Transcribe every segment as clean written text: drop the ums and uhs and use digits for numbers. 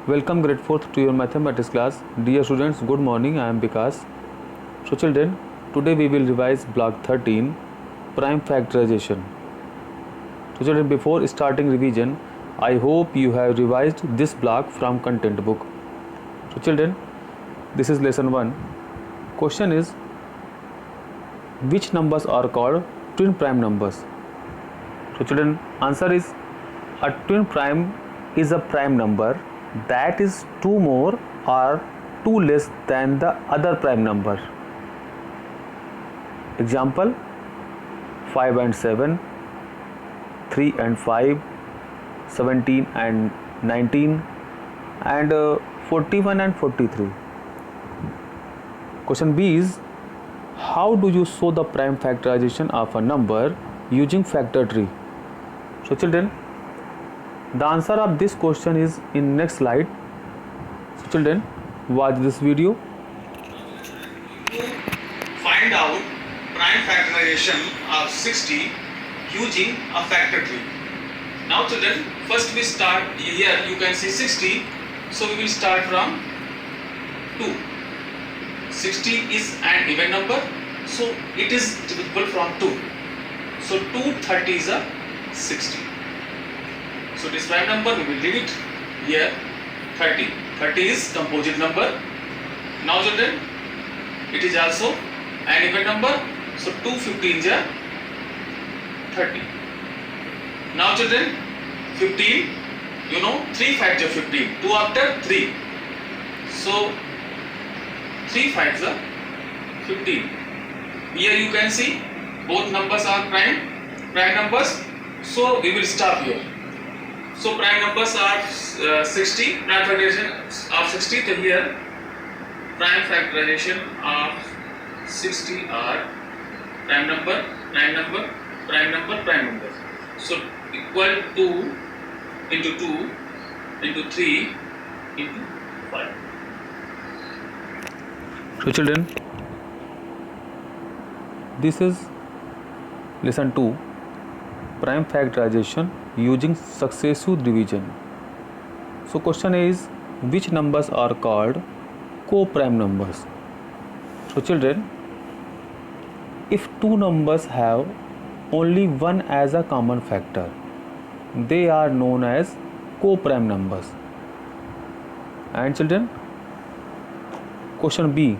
Welcome grade 4th to your mathematics class. Dear students, good morning. I am Vikas. So children, today we will revise block 13, prime factorization. So children, before starting revision, I hope you have revised this block from content book. So children, this is lesson 1. Question is, which numbers are called twin prime numbers? So children, answer is, a twin prime is a prime number that is 2 more or 2 less than the other prime number. Example, 5 and 7, 3 and 5, 17 and 19, and 41 and 43. Question B is, how do you show the prime factorization of a number using factor tree? So children, the answer of this question is in next slide. So children, watch this video. Find out prime factorization of 60 using a factor tree. Now children, first we start here. You can see 60. So we will start from 2. 60 is an even number, so it is divisible from 2. So 230 is a 60. So this prime number we will leave it here 30. 30 is composite number. Now children, it is also an even number. So 215 is a 30. Now children, 15, you know 3 5 is 15. 2 after 3. So 3 5 is a 15. Here you can see both numbers are prime numbers. So we will stop here. So prime numbers are 60. Prime factorization of 60 till here. Prime factorization of 60 are prime number, prime number, prime number, prime number. So equal to into 2 into 3 into 5. So children, this is lesson 2, prime factorization using successive division. So question is, which numbers are called co-prime numbers? So children, if two numbers have only one as a common factor, they are known as co-prime numbers. And children, question B,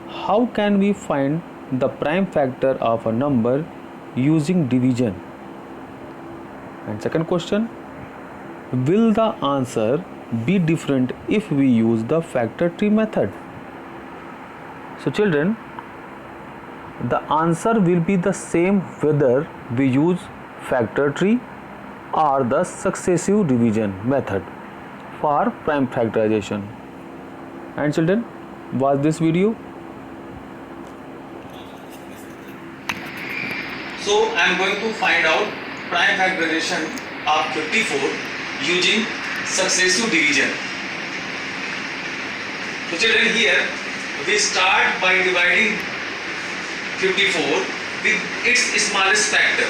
how can we find the prime factor of a number using division? And second question, will the answer be different if we use the factor tree method? So children, the answer will be the same whether we use factor tree or the successive division method for prime factorization. And children, watch this video. So I am going to find out prime factorization of 54 using successive division. So children, here we start by dividing 54 with its smallest factor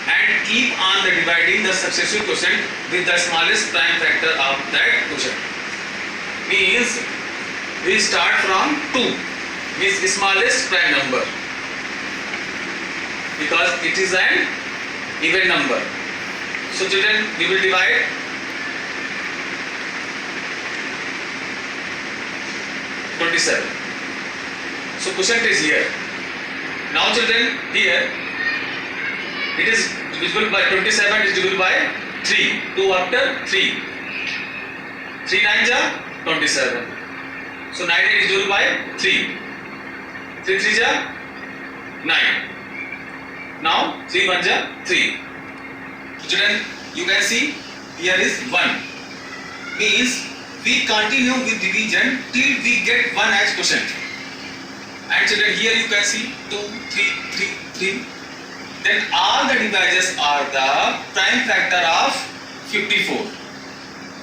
and keep on the dividing the successive quotient with the smallest prime factor of that quotient. Means we start from 2, means smallest prime number, because it is an even number. So children, we will divide 27. So quotient is here. Now children, here it is divisible by 27 is divisible by 3. 2 after 3. 3 9s are 27. So 9 is divisible by 3. 3 3s are 9. Now 3 1s are 3. So children, you can see here is 1. Means we continue with division till we get 1 as quotient. And children, here you can see 2 3 3 3. Then all the divisors are the prime factor of 54.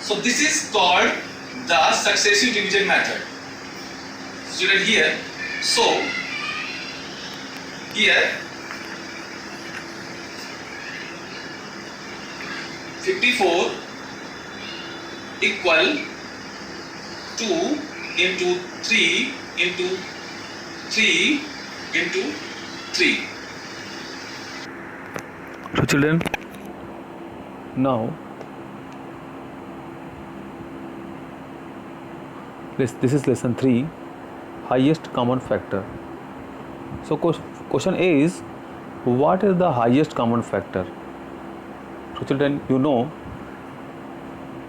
So this is called the successive division method. Student, here, so here 54 equal 2 into 3 into 3 into 3. So children, now this is lesson 3, highest common factor. So question is, what is the highest common factor? So children, you know,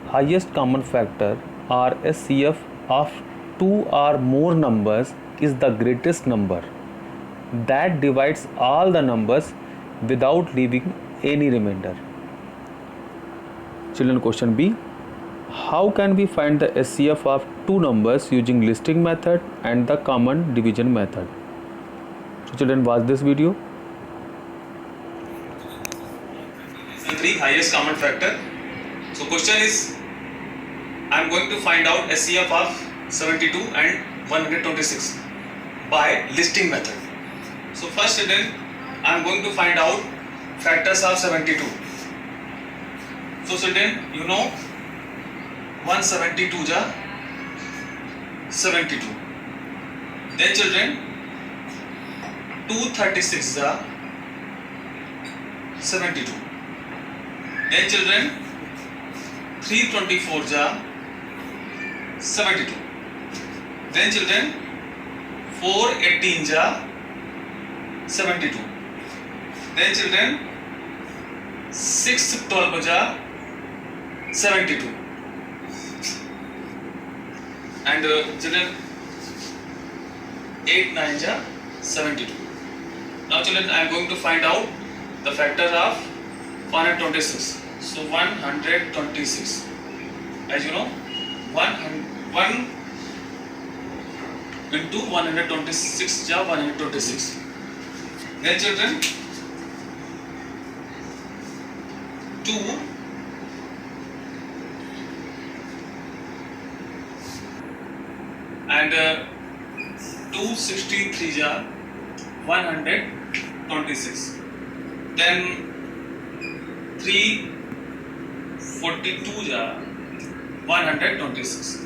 highest common factor or HCF of two or more numbers is the greatest number that divides all the numbers without leaving any remainder. Children, question B, how can we find the HCF of two numbers using listing method and the common division method? So children, watch this video. And 3 highest common factor. So question is, I am going to find out HCF of 72 and 126 by listing method. So first children, I am going to find out factors of 72. So children, you know 172 ja 72. Then children, 236 ja 72. Then children, 324 ja 72. Then children, 418 ja 72. Then children, 612 ja 72. And children, 8 9 ja 72. Now children, I am going to find out the factor of 126. So 126, as you know, 1 into 126 ja 126. Then children, 2 and 263 ja 126. Then 342 ja 126.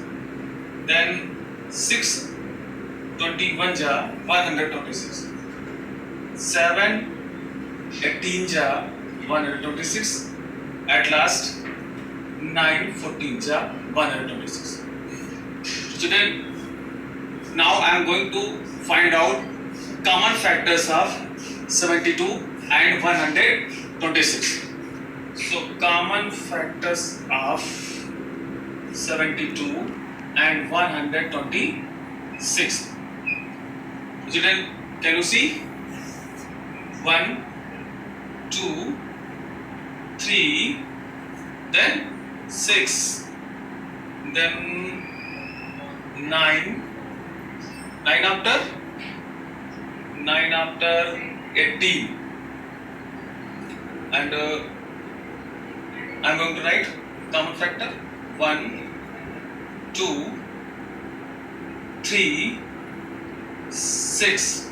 Then 621 ja 126. 718 ja 126. At last 914 ja 126. Children, now I am going to find out common factors of 72 and 126. So common factors of 72 and 126. Children, can you see? 1, 2, 3, then 6, then 9 after 18. And I am going to write common factor 1, 2, 3, 6,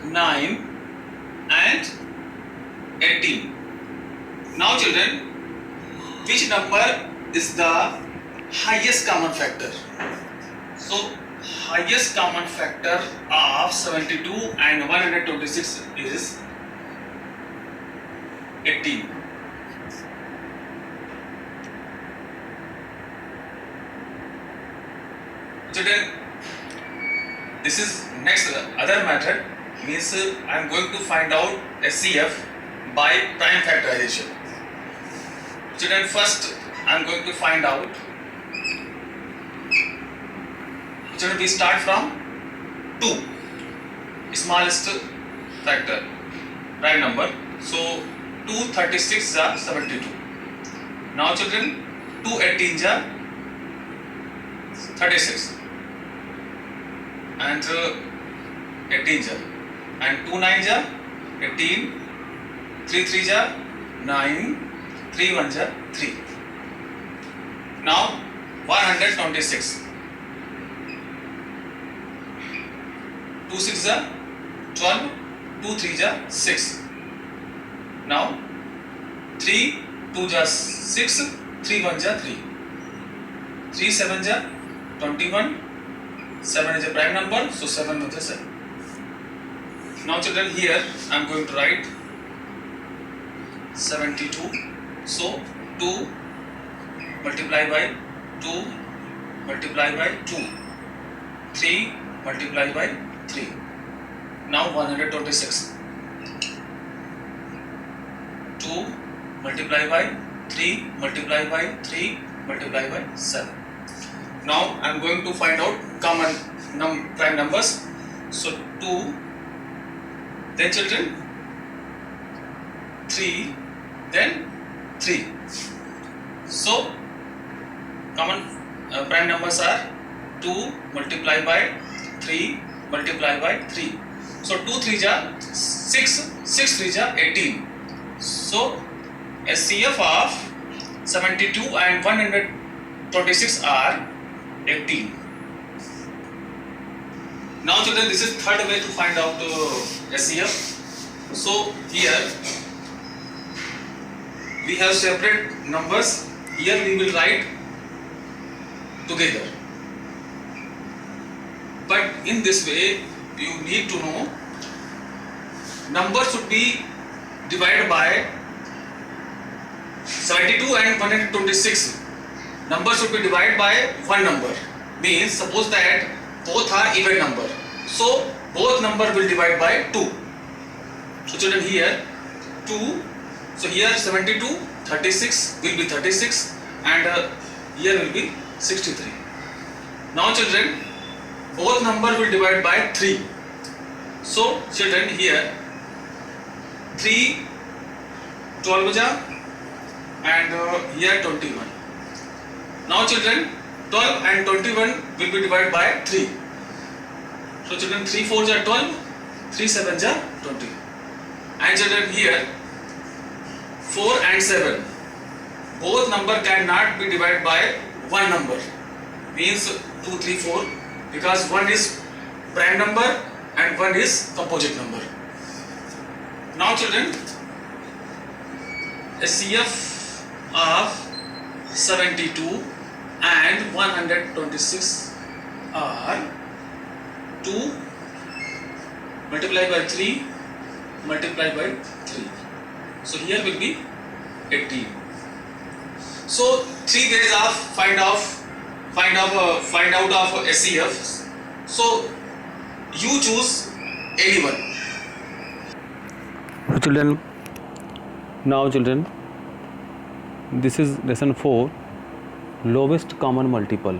9 and 18. Now children, which number is the highest common factor? So highest common factor of 72 and 126 is 18. Children, this is next other method, means I am going to find out HCF by prime factorization. Children, first I am going to find out. Children, we start from 2, smallest factor, prime number. So 236 is 72. Now children, 218 is 36 and 18 is and 2 9 is 18, 3 3 is 9, 3 1 is 3. Now 126. 2 6 is 12, 2 3 is 6. Now 3 2 is 6, 3 1 is 3. 3 7 is 21. 7 is a prime number, so 7 is the 7. Now children, here I am going to write 72. So 2 multiply by 2 multiply by 2. 3 multiply by 3. Now 126. 2 multiply by 3 multiply by 3 multiply by 7. Now I am going to find out common prime numbers. So 2, then children 3, then 3. So common prime numbers are 2 multiply by 3 multiply by 3. So 2 3 ja 6, 6 3 ja 18. So SCF of 72 and 126 are 18. Now children, this is third way to find out SCF. So here we have separate numbers. Here we will write together. But in this way you need to know number should be divided by 72 and 126. Number should be divided by one number. Means suppose that both are even number. So both number will divide by 2. So children, here 2. So here 72, 36 will be 36 and here will be 63. Now children, both number will divide by 3. So children, here 3 12 ja and here 21. Now children, 12 and 21 will be divided by 3. So children, 3 4 ja 12, 3 7 ja 20. And children, here 4 and 7, both number cannot be divided by one number. Means 2 3 4, because one is prime number and one is composite number. Now children, SCF of 72 and 126 are 2 multiplied by 3 multiplied by 3. So here will be 18. So 3 ways of find out of SCF. So you choose anyone. So children, now children, this is lesson 4, lowest common multiple.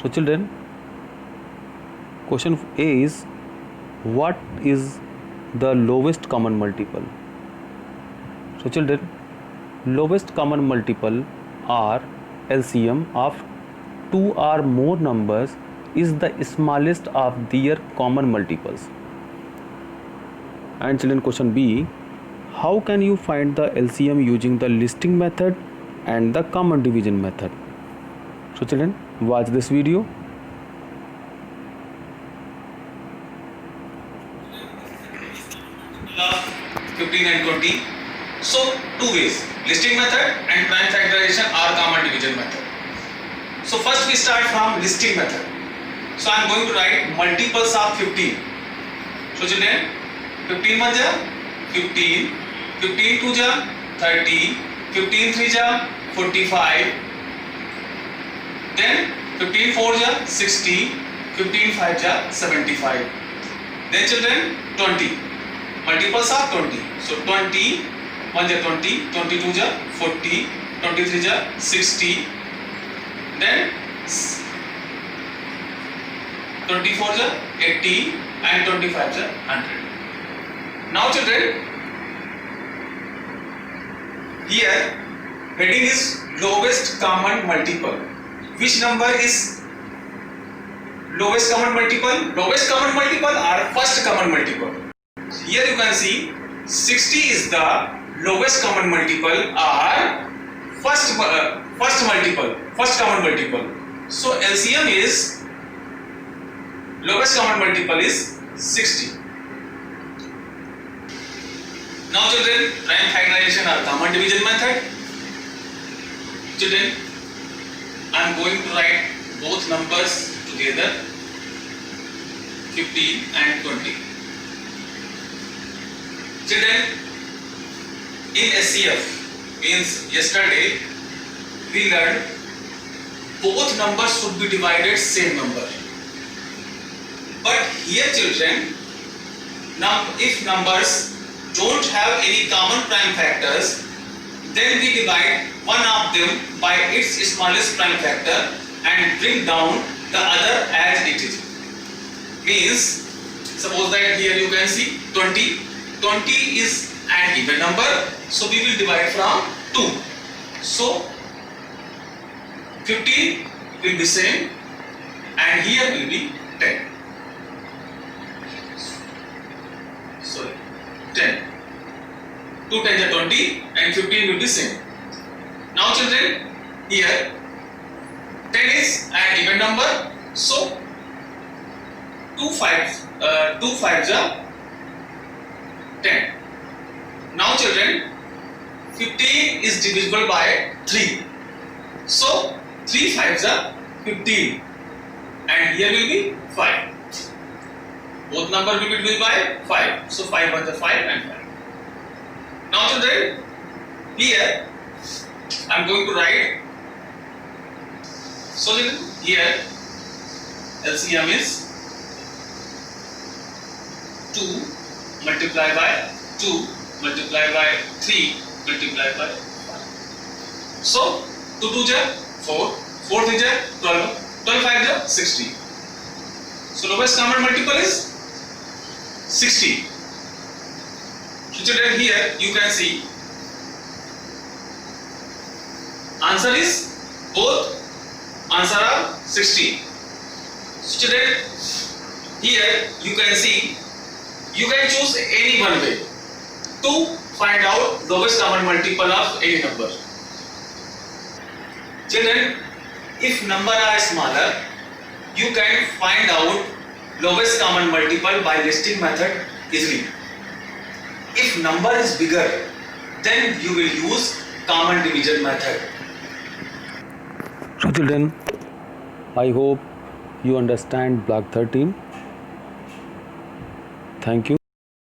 So children, question A is, what is the lowest common multiple? So children, lowest common multiple are LCM of two or more numbers is the smallest of their common multiples. And children, question B, how can you find the LCM using the listing method and the common division method? So children, watch this video. Love 15 and 20. So two ways, listing method and prime factorization or common division method. So first we start from listing method. So I am going to write multiples of 15. So children, 15 1 ja 15, 15 2 ja 30, 15 3 ja 45, then 15 4 ja 60, 15 5 ja 75. Then children, 20, multiples of 20. So 20 1 ja 20, 22 ja 40, 23 ja 60, then 24 ja 80 and 25 ja 100. Now children, here heading is lowest common multiple. Which number is lowest common multiple? Lowest common multiple or first common multiple? Here you can see 60 is the lowest common multiple or first common multiple. So LCM is lowest common multiple is 60. Now children, prime factorization or common division method. Children, I am going to write both numbers together, 15 and 20. Children, in SCF, means yesterday, we learned both numbers should be divided same number. But here children, if numbers don't have any common prime factors, then we divide one of them by its smallest prime factor and bring down the other as it is. Means, suppose that here you can see 20. 20 is an even number, so we will divide from 2. So 15 will be same and here will be 10. Sorry, 10. 2 times are 20 and 15 will be same. Now children, here 10 is an even number, so 2 5s are 10. Now children, 15 is divisible by 3. So 3 5s are 15 and here will be 5. Both numbers will be divisible by 5. So 5 1s are 5 and 5. Now children, here I am going to write. So children, here LCM is 2 multiplied by 2 multiplied by 3 multiplied by 5. So 2 2 is 4, 4 3 is 12, 12 5 is 60. So lowest common multiple is 60. So children, here you can see answer is both answer are 60. So children, here you can see you can choose any one way to find out lowest common multiple of any number. Children, if number are smaller, you can find out lowest common multiple by listing method easily. If number is bigger, then you will use common division method. So children, I hope you understand block 13. Thank you.